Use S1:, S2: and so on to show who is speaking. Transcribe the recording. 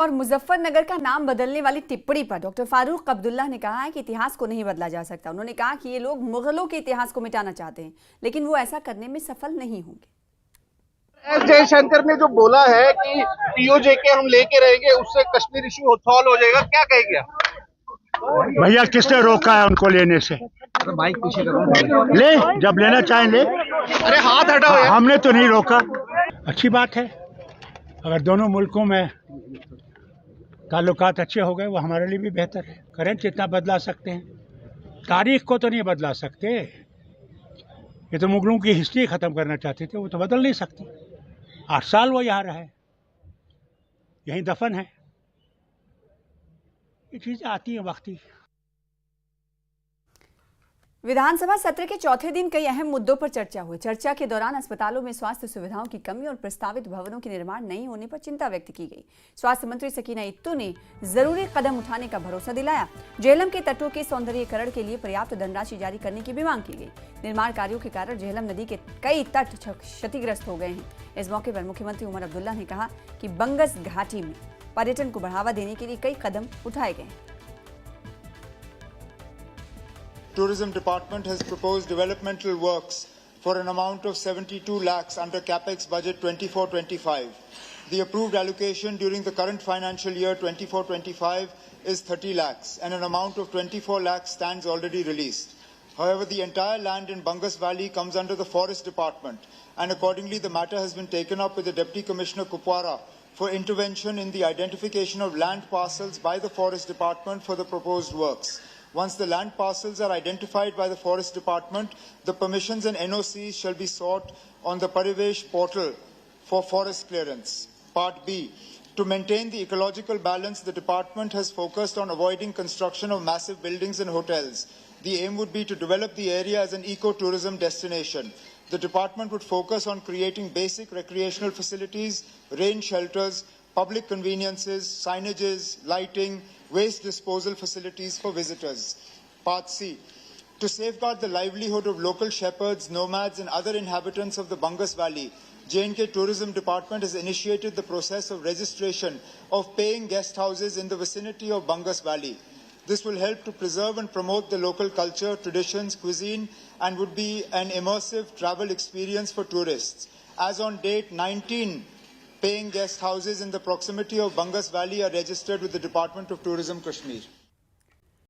S1: और मुजफ्फरनगर का नाम बदलने वाली टिप्पणी पर डॉक्टर फारूक अब्दुल्ला ने कहा है कि इतिहास को नहीं बदला जा सकता। उन्होंने कहा कि ये लोग मुगलों के इतिहास को मिटाना चाहते हैं, लेकिन वो ऐसा करने में सफल नहीं होंगे।
S2: एस जयशंकर ने जो बोला है कि पीओजे के हम लेके रहेंगे, उससे कश्मीर इश्यू सॉल्व हो जाएगा, क्या कहेंगे?
S3: भैया किसने रोका है उनको लेने से?
S2: बाइक पीछे करो,
S3: ले, जब लेना चाहें ले।
S2: अरे हाथ हटाओ यार।
S3: हमने तो नहीं रोका। अच्छी बात है, अगर दोनों मुल्कों में ताल्लुकात अच्छे हो गए वो हमारे लिए भी बेहतर है। करंट जितना बदला सकते हैं, तारीख को तो नहीं बदला सकते। ये तो मुगलों की हिस्ट्री ख़त्म करना चाहते थे, वो तो बदल नहीं सकते। 8 साल वो यहाँ रहे, यहीं दफन है। ये चीज़ें आती हैं वक्ती।
S1: विधानसभा सत्र के चौथे दिन कई अहम मुद्दों पर चर्चा हुई। चर्चा के दौरान अस्पतालों में स्वास्थ्य सुविधाओं की कमी और प्रस्तावित भवनों के निर्माण नहीं होने पर चिंता व्यक्त की गई। स्वास्थ्य मंत्री सकीना इत्तू ने जरूरी कदम उठाने का भरोसा दिलाया। झेलम के तटों के सौंदर्यीकरण के लिए पर्याप्त धनराशि जारी करने की भी मांग की गई। निर्माण कार्यों के कारण झेलम नदी के कई तट क्षतिग्रस्त हो गए हैं। इस मौके पर मुख्यमंत्री उमर अब्दुल्ला ने कहा कि बंगस घाटी में पर्यटन को बढ़ावा देने के लिए कई कदम उठाए गए हैं।
S4: Tourism Department has proposed developmental works for an amount of 72 lakhs under CapEx budget 24-25. The approved allocation during the current financial year 24-25 is 30 lakhs and an amount of 24 lakhs stands already released. However, the entire land in Bangas Valley comes under the Forest Department, and accordingly the matter has been taken up with the Deputy Commissioner Kupwara for intervention in the identification of land parcels by the Forest Department for the proposed works. Once the land parcels are identified by the Forest Department, the permissions and NOCs shall be sought on the Parivesh portal for forest clearance. Part B. To maintain the ecological balance, the department has focused on avoiding construction of massive buildings and hotels. The aim would be to develop the area as an eco-tourism destination. The department would focus on creating basic recreational facilities, rain shelters, public conveniences, signages, lighting, waste disposal facilities for visitors. Part C. To safeguard the livelihood of local shepherds, nomads and other inhabitants of the Bangas Valley, J&K Tourism Department has initiated the process of registration of paying guest houses in the vicinity of Bangas Valley. This will help to preserve and promote the local culture, traditions, cuisine and would be an immersive travel experience for tourists. As on date, 19 paying guest houses in the proximity of Bangas Valley are registered with the Department of Tourism, Kashmir.